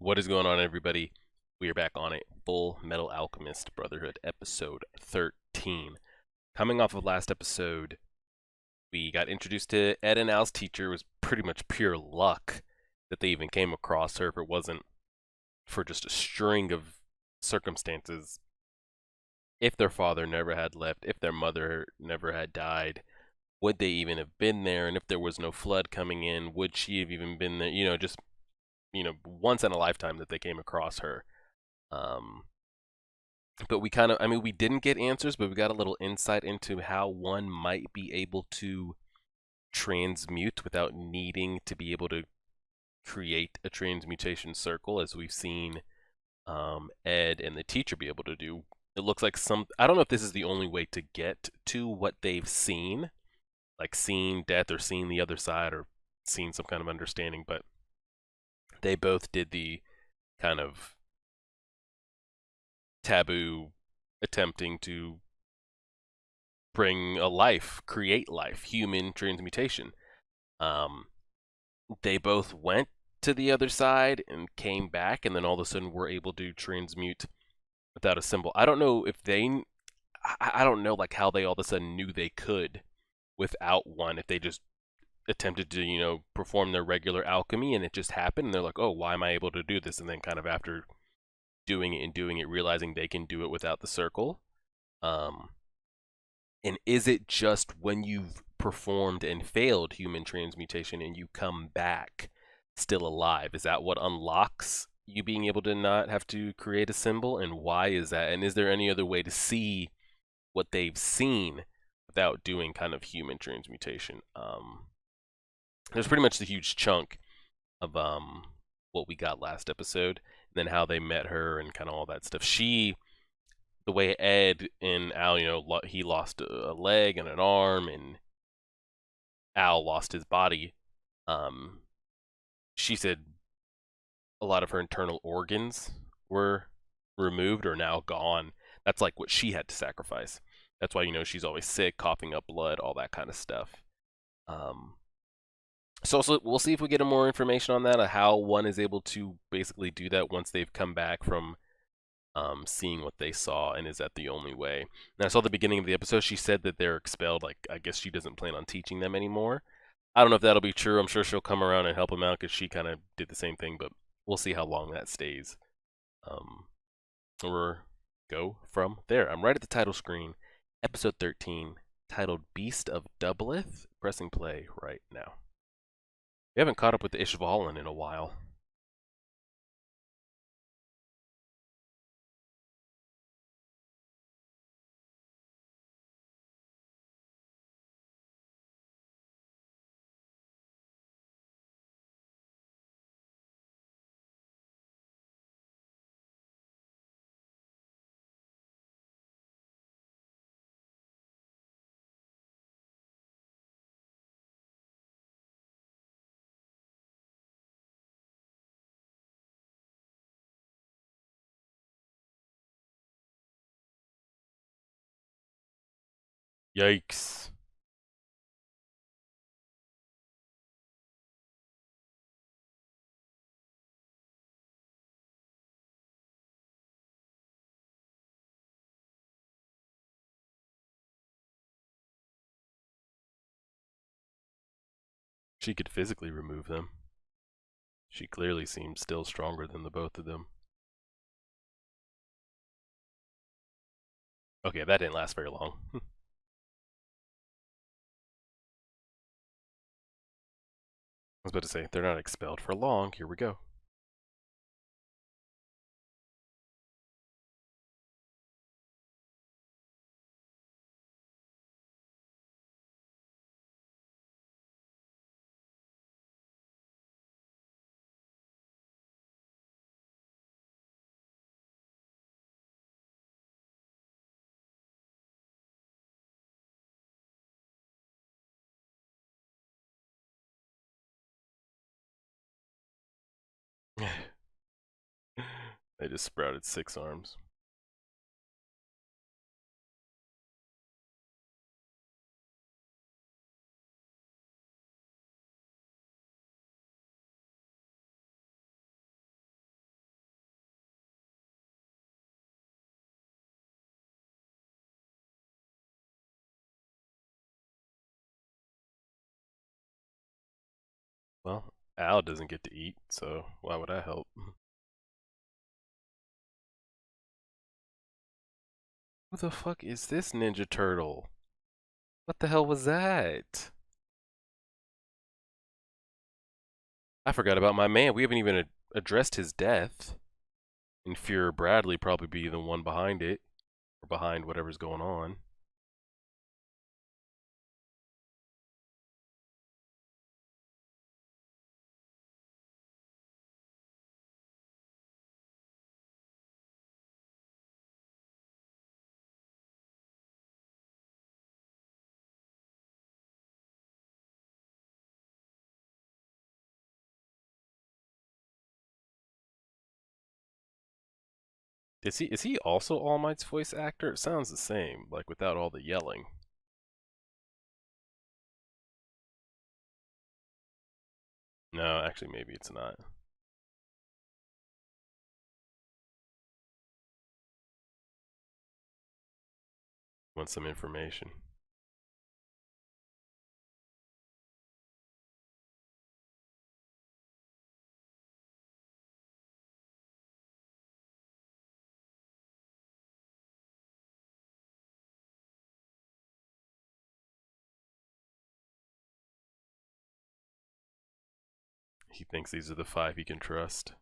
What is going on, everybody? We are back on it. Fullmetal Alchemist Brotherhood, episode 13. Coming off of last episode, we got introduced to Ed and Al's teacher. It was pretty much pure luck that they even came across her. If it wasn't for just a string of circumstances, if their father never had left, if their mother never had died, would they even have been there? And if there was no flood coming in, would she have even been there? Once in a lifetime that they came across her. Um, but we didn't get answers, but we got a little insight into how one might be able to transmute without needing to be able to create a transmutation circle, as we've seen Ed and the teacher be able to do. It looks like I don't know if this is the only way to get to what they've seen, like seeing death or seeing the other side or seeing some kind of understanding, but they both did the kind of taboo attempting to bring a life, create life, human transmutation. Um, they both went to the other side and came back, and then all of a sudden were able to transmute without a symbol. I don't know if I don't know like how they all of a sudden knew they could without one. If they just attempted to, perform their regular alchemy and it just happened, and they're like, oh, why am I able to do this? And then kind of after doing it, realizing they can do it without the circle. Um, And is it just when you've performed and failed human transmutation and you come back still alive? Is that what unlocks you being able to not have to create a symbol? And why is that? And is there any other way to see what they've seen without doing kind of human transmutation? There's pretty much the huge chunk of what we got last episode, and then how they met her and kind of all that stuff. The way Ed and Al, he lost a leg and an arm, and Al lost his body. Um, she said a lot of her internal organs were removed or now gone. That's like what she had to sacrifice. That's why, she's always sick, coughing up blood, all that kind of stuff. Um, so we'll see if we get more information on that, how one is able to basically do that once they've come back from seeing what they saw, and is that the only way? And I saw the beginning of the episode, she said that they're expelled, like I guess she doesn't plan on teaching them anymore. I don't know if that'll be true. I'm sure she'll come around and help them out because she kind of did the same thing, but we'll see how long that stays. Um, or go from there. I'm right at the title screen, episode 13, titled Beast of Doubleth. Pressing play right now. We haven't caught up with the Ishvalan in a while. Yikes. She could physically remove them. She clearly seems still stronger than the both of them. Okay, that didn't last very long. I was about to say, they're not expelled for long. Here we go. They just sprouted 6 arms. Well, Al doesn't get to eat, so why would I help? Who the fuck is this Ninja Turtle? What the hell was that? I forgot about my man. We haven't even addressed his death. And Fuhrer Bradley probably be the one behind it, or behind whatever's going on. Is he also All Might's voice actor? It sounds the same, like without all the yelling. No, actually maybe it's not. Want some information. He thinks these are the 5 he can trust.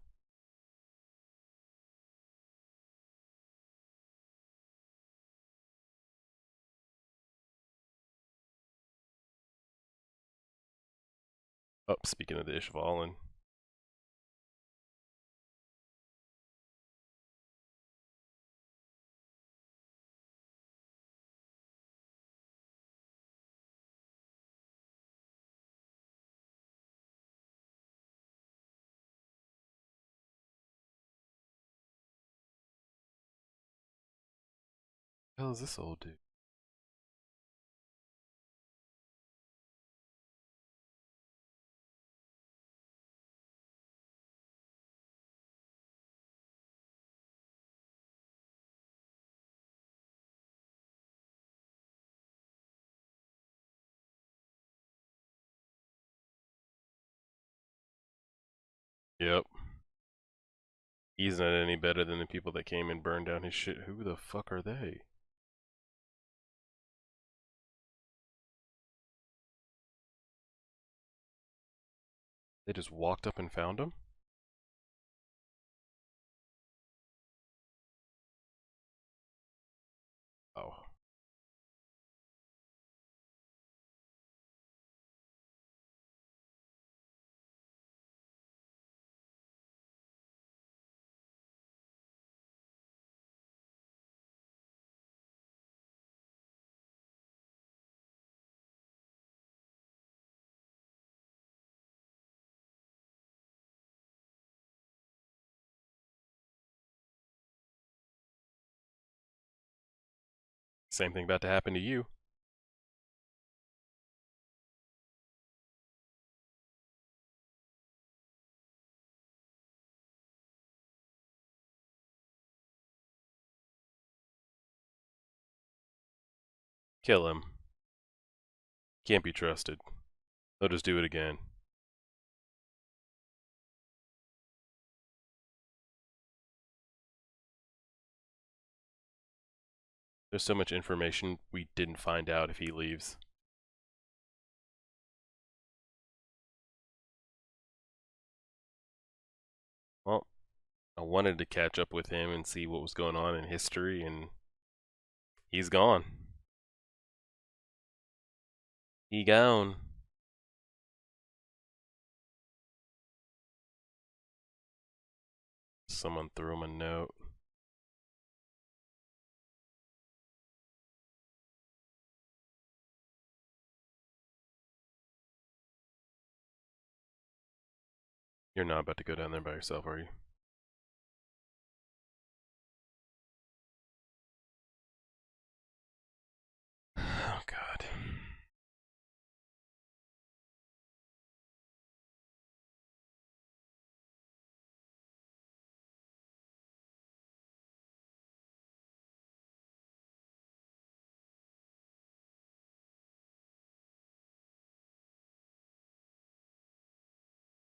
Oh, speaking of the Ishvalan. What the hell is this old dude? Yep. He's not any better than the people that came and burned down his shit. Who the fuck are they? They just walked up and found him? Oh. Same thing about to happen to you. Kill him. Can't be trusted. They'll just do it again. There's so much information we didn't find out if he leaves. Well, I wanted to catch up with him and see what was going on in history, and he's gone. He gone. Someone threw him a note. You're not about to go down there by yourself, are you? Oh, God.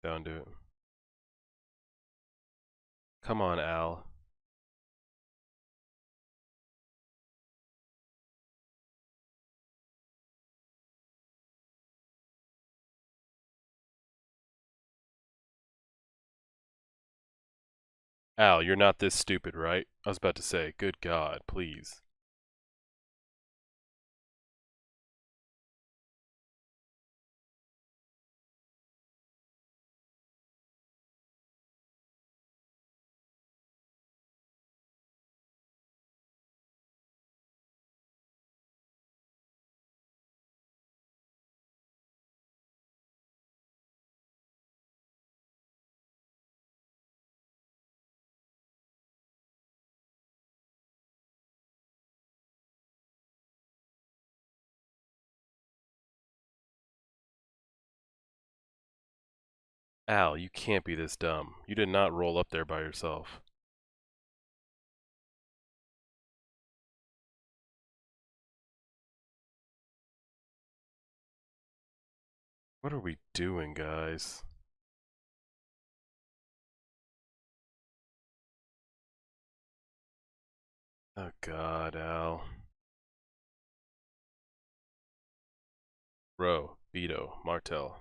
Down to it. Come on, Al. Al, you're not this stupid, right? I was about to say, good God, please. Al, you can't be this dumb. You did not roll up there by yourself. What are we doing, guys? Oh God, Al. Row, Beto, Martel.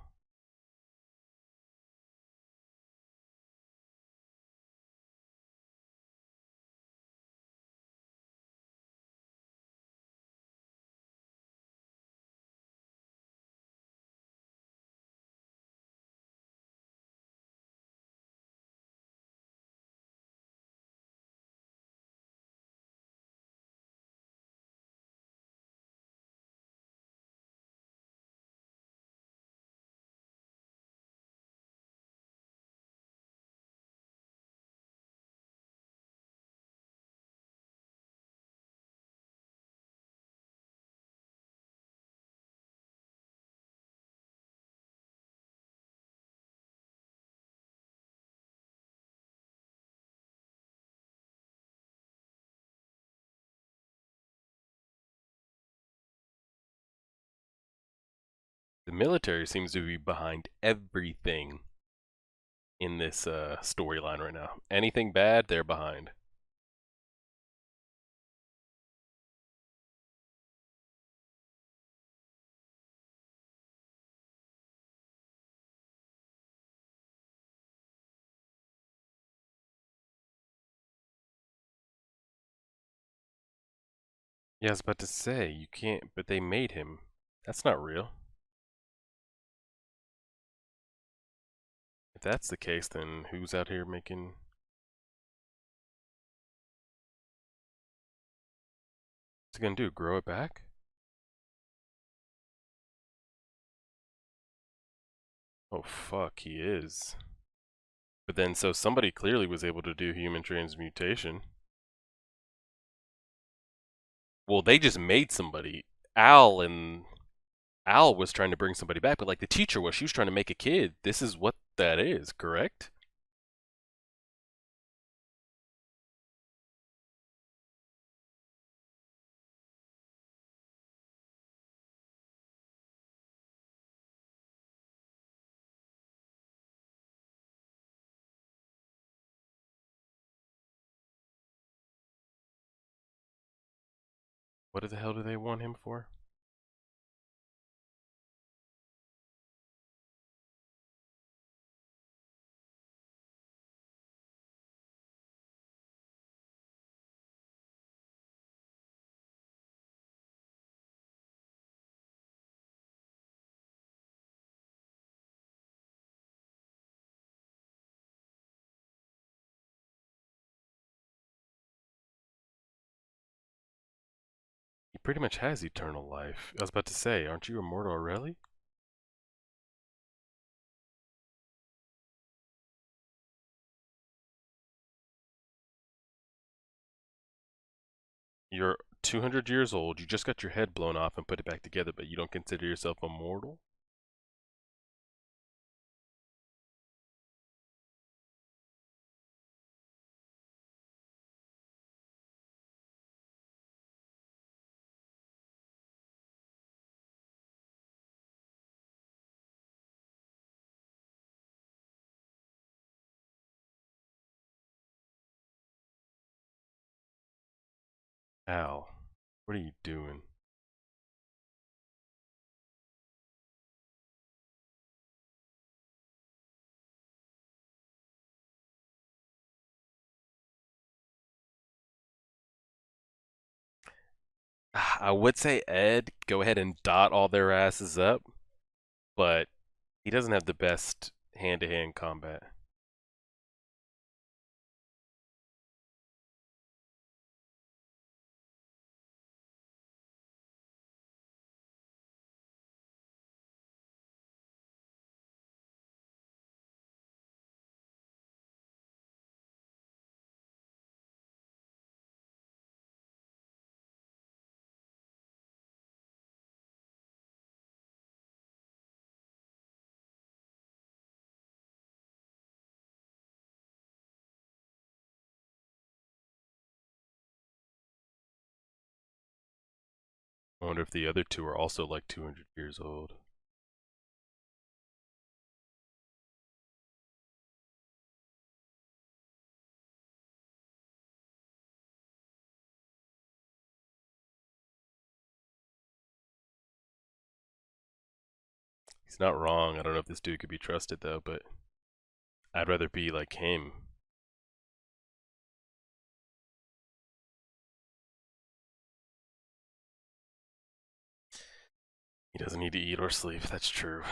The military seems to be behind everything in this storyline right now. Anything bad, they're behind. Yeah, I was about to say, you can't, but they made him. That's not real. If that's the case, then who's out here making... What's he gonna do, grow it back? Oh fuck, he is. But then, so somebody clearly was able to do human transmutation. Well, they just made somebody. Al was trying to bring somebody back, but like the teacher was, she was trying to make a kid. This is what that is, correct? What the hell do they want him for? He pretty much has eternal life. I was about to say, aren't you immortal already? You're 200 years old, you just got your head blown off and put it back together, but you don't consider yourself immortal? Al, what are you doing? I would say Ed, go ahead and dot all their asses up, but he doesn't have the best hand-to-hand combat. I wonder if the other two are also like 200 years old. He's not wrong. I don't know if this dude could be trusted though, but I'd rather be like him. He doesn't need to eat or sleep, that's true.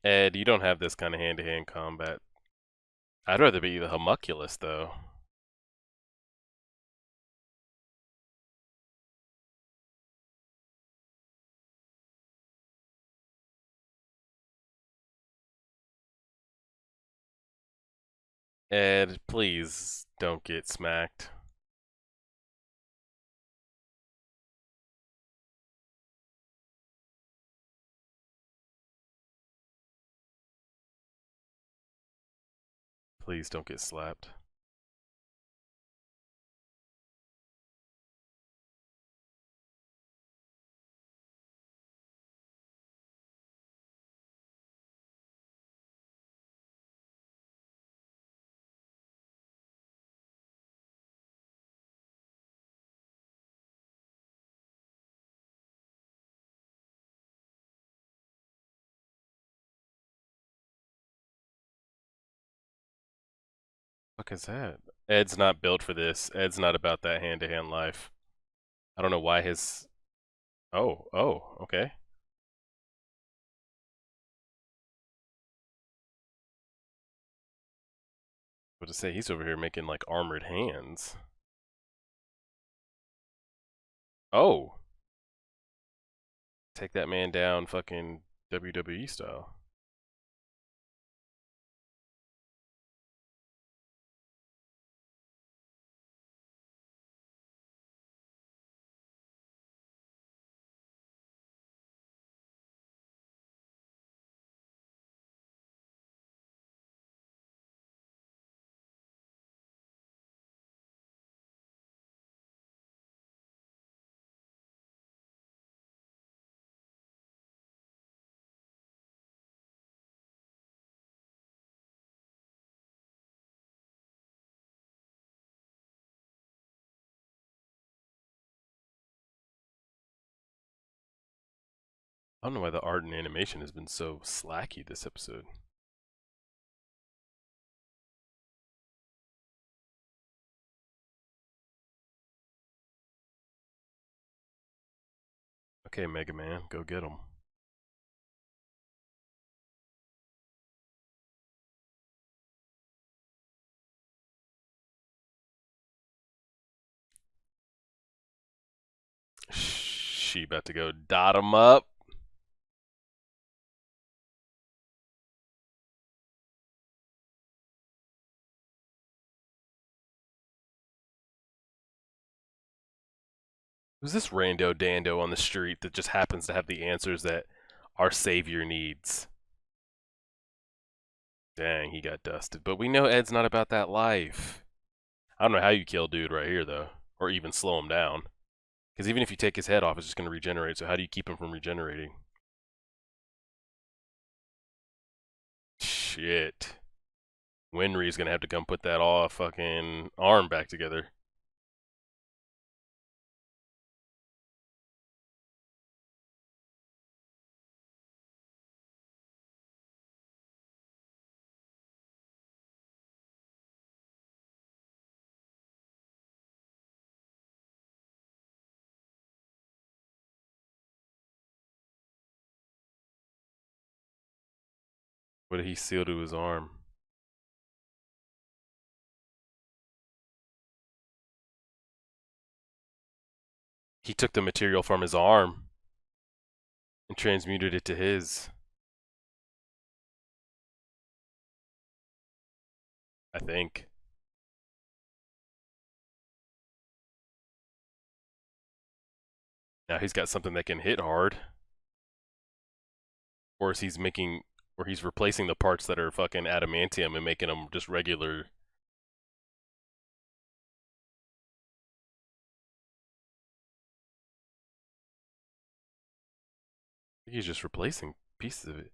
Ed, you don't have this kind of hand-to-hand combat. I'd rather be the homunculus though. Ed, please don't get smacked. Please don't get slapped. What is that? Ed's not built for this. Ed's not about that hand-to-hand life. I don't know why his... Oh, okay. What to say, he's over here making like armored hands. Oh! Take that man down fucking WWE style. I don't know why the art and animation has been so slacky this episode. Okay, Mega Man, go get him. She about to go dot him up. Who's this rando dando on the street that just happens to have the answers that our savior needs? Dang, he got dusted. But we know Ed's not about that life. I don't know how you kill dude right here, though. Or even slow him down. Because even if you take his head off, it's just going to regenerate. So how do you keep him from regenerating? Shit. Winry's gonna have to come put that all fucking arm back together. What did he seal to his arm? He took the material from his arm and transmuted it to his. I think. Now he's got something that can hit hard. Or is he's making, or he's replacing the parts that are fucking adamantium and making them just regular. I think he's just replacing pieces of it.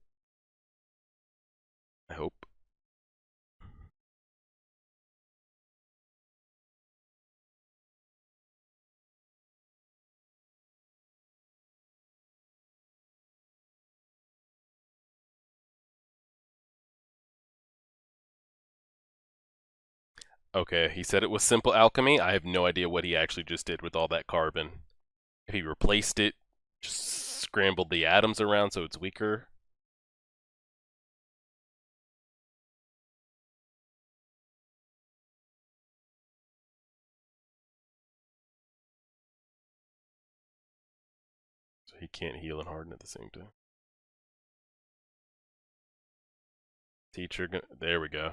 I hope. Okay, he said it was simple alchemy. I have no idea what he actually just did with all that carbon. If he replaced it, just scrambled the atoms around so it's weaker. So he can't heal and harden at the same time. Teacher, there we go.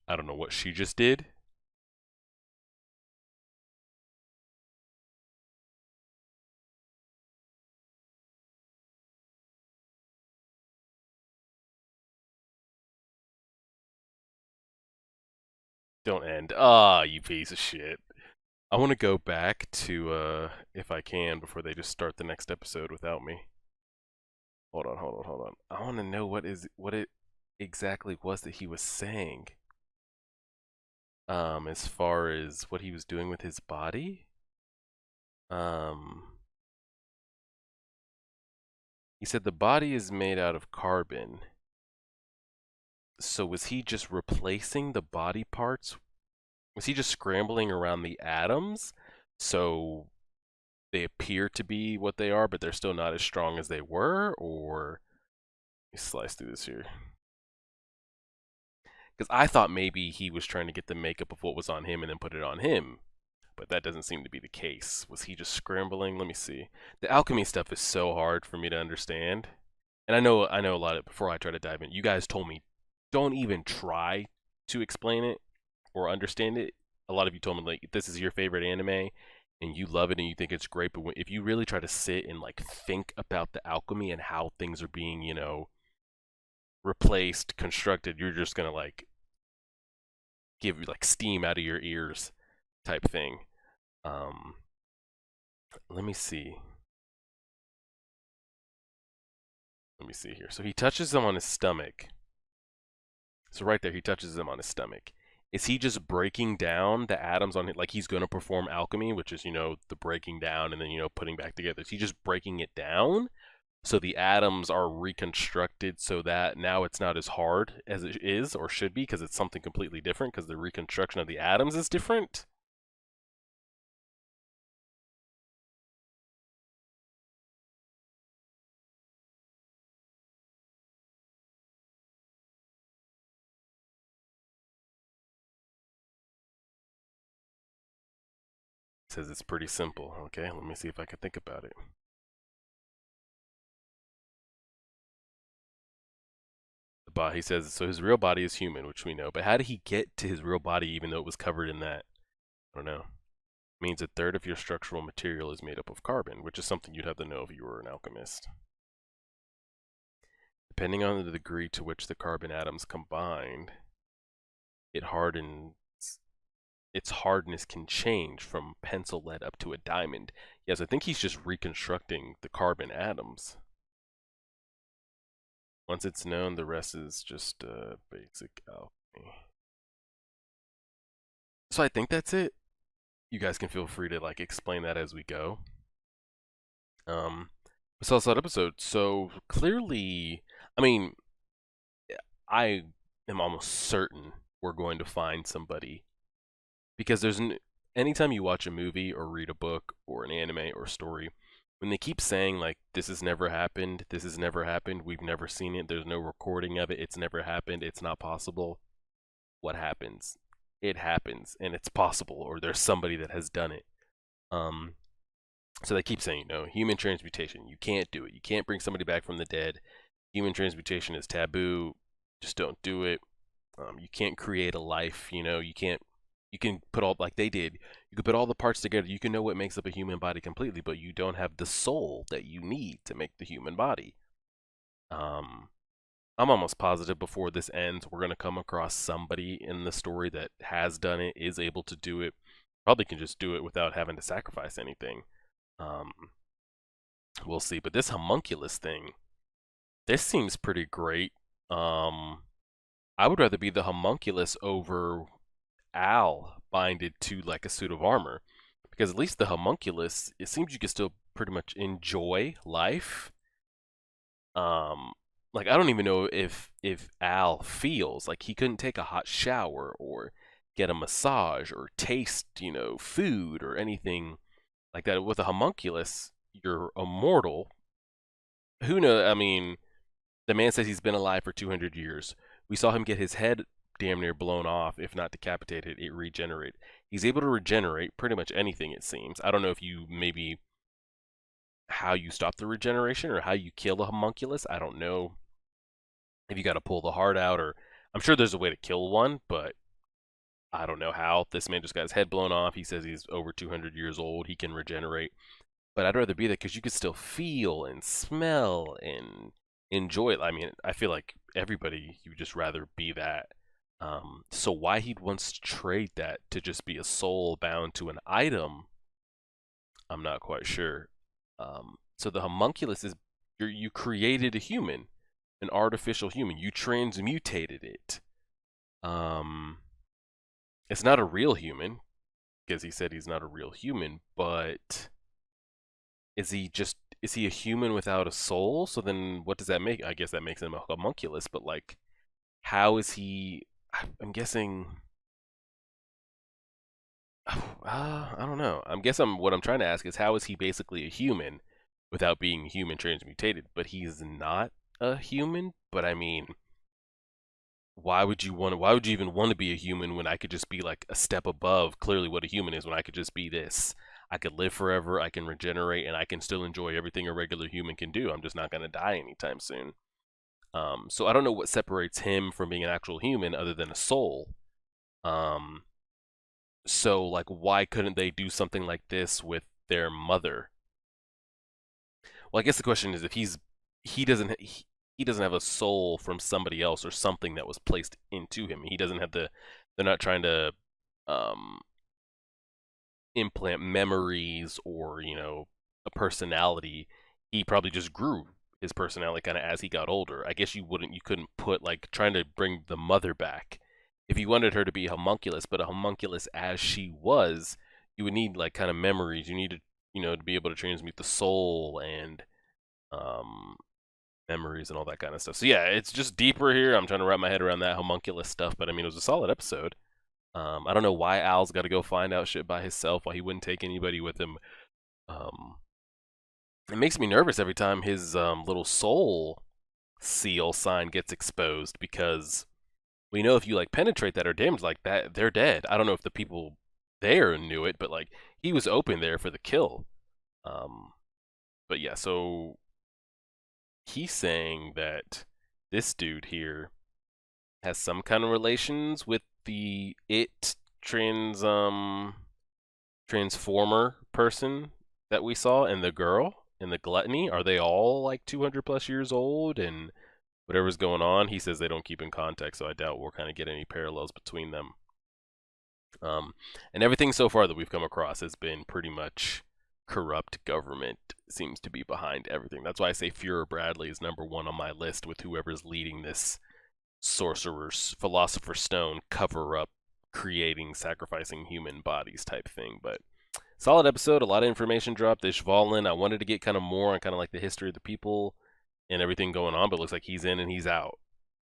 I don't know what she just did. Don't end. Ah, you piece of shit. I want to go back to, if I can, before they just start the next episode without me. Hold on, hold on, hold on. I want to know what it exactly was that he was saying. As far as what he was doing with his body. He said the body is made out of carbon. So was he just replacing the body parts? Was he just scrambling around the atoms? So they appear to be what they are, but they're still not as strong as they were? Or let me slice through this here. Because I thought maybe he was trying to get the makeup of what was on him and then put it on him. But that doesn't seem to be the case. Was he just scrambling? Let me see. The alchemy stuff is so hard for me to understand. And I know a lot of it before I try to dive in. You guys told me don't even try to explain it or understand it. A lot of you told me like this is your favorite anime and you love it and you think it's great, but if you really try to sit and like think about the alchemy and how things are being, replaced, constructed, you're just going to like give like steam out of your ears type thing. Let me see. Let me see here. So he touches him on his stomach. So right there, he touches him on his stomach. Is he just breaking down the atoms on it? Like he's going to perform alchemy, which is, the breaking down and then, putting back together. Is he just breaking it down? So the atoms are reconstructed so that now it's not as hard as it is or should be because it's something completely different because the reconstruction of the atoms is different? says it's pretty simple. Okay, let me see if I can think about it. He says, so his real body is human, which we know, but how did he get to his real body even though it was covered in that? I don't know. It means a third of your structural material is made up of carbon, which is something you'd have to know if you were an alchemist. Depending on the degree to which the carbon atoms combined, it hardens. Its hardness can change from pencil lead up to a diamond. Yes, I think he's just reconstructing the carbon atoms. Once it's known, the rest is just basic alchemy. So I think that's it. You guys can feel free to like explain that as we go. We saw that episode. So clearly, I mean, I am almost certain we're going to find somebody because anytime you watch a movie or read a book or an anime or story, when they keep saying like this has never happened, we've never seen it, there's no recording of it, it's never happened, it's not possible, what happens? It happens and it's possible, or there's somebody that has done it. So they keep saying, human transmutation, you can't do it. You can't bring somebody back from the dead. Human transmutation is taboo. Just don't do it. You can't create a life, you can't. You can put all, like they did, you can put all the parts together. You can know what makes up a human body completely, but you don't have the soul that you need to make the human body. I'm almost positive before this ends, we're going to come across somebody in the story that has done it, is able to do it, probably can just do it without having to sacrifice anything. We'll see. But this homunculus thing, this seems pretty great. I would rather be the homunculus over Al binded to like a suit of armor, because at least the homunculus, it seems you can still pretty much enjoy life. Like I don't even know if Al feels like he couldn't take a hot shower or get a massage or taste, food or anything like that. With a homunculus, you're immortal. Who knows? I mean, the man says he's been alive for 200 years. We saw him get his head damn near blown off, if not decapitated. It regenerated. He's able to regenerate pretty much anything, it seems. I don't know if you maybe how you stop the regeneration or how you kill a homunculus. I don't know if you got to pull the heart out, or I'm sure there's a way to kill one, but I don't know how. This man just got his head blown off. He says he's over 200 years old. He can regenerate. But I'd rather be that because you could still feel and smell and enjoy it. I mean, I feel like everybody, you would just rather be that. So why he'd once trade that to just be a soul bound to an item, I'm not quite sure. So the homunculus is, you created a human, an artificial human. You transmutated it. It's not a real human, because he said he's not a real human, but is he a human without a soul? So then what does that make? I guess that makes him a homunculus, but like, how is he? I'm guessing. I don't know. What I'm trying to ask is how is he basically a human without being human transmutated? But he's not a human. But I mean, why would you even want to be a human when I could just be like a step above clearly what a human is, when I could just be this? I could live forever, I can regenerate, and I can still enjoy everything a regular human can do. I'm just not going to die anytime soon. So I don't know what separates him from being an actual human other than a soul. So like, why couldn't they do something like this with their mother? Well, I guess the question is if he doesn't have a soul from somebody else or something that was placed into him. He doesn't have they're not trying to implant memories or, a personality. He probably just grew his personality kind of as he got older. I guess you couldn't put like trying to bring the mother back. If you wanted her to be a homunculus, but a homunculus as she was, you would need like kind of memories. You needed, to be able to transmute the soul and memories and all that kind of stuff. So yeah, it's just deeper here. I'm trying to wrap my head around that homunculus stuff, but I mean, it was a solid episode. I don't know why Al's got to go find out shit by himself, why he wouldn't take anybody with him. It makes me nervous every time his little soul seal sign gets exposed, because we know if you like penetrate that or damage like that, they're dead. I don't know if the people there knew it, but like he was open there for the kill. But yeah, so he's saying that this dude here has some kind of relations with the transformer person that we saw, and the girl and the gluttony. Are they all like 200 plus years old? And whatever's going on, he says they don't keep in contact, so I doubt we'll kind of get any parallels between them. And everything so far that we've come across has been pretty much corrupt government seems to be behind everything. That's why I say Fuhrer Bradley is number one on my list with whoever's leading this sorcerer's philosopher's stone cover up, creating, sacrificing human bodies type thing. But solid episode, a lot of information dropped. Ishvalin, I wanted to get kind of more on kind of like the history of the people and everything going on, but it looks like he's in and he's out.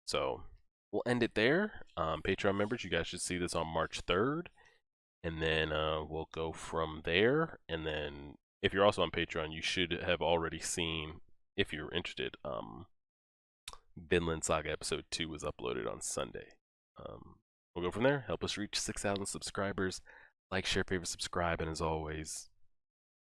So we'll end it there. Patreon members, you guys should see this on March 3rd. And then we'll go from there. And then if you're also on Patreon, you should have already seen, if you're interested, Vinland Saga Episode 2 was uploaded on Sunday. We'll go from there. Help us reach 6,000 subscribers. Like, share, favorite, subscribe, and as always,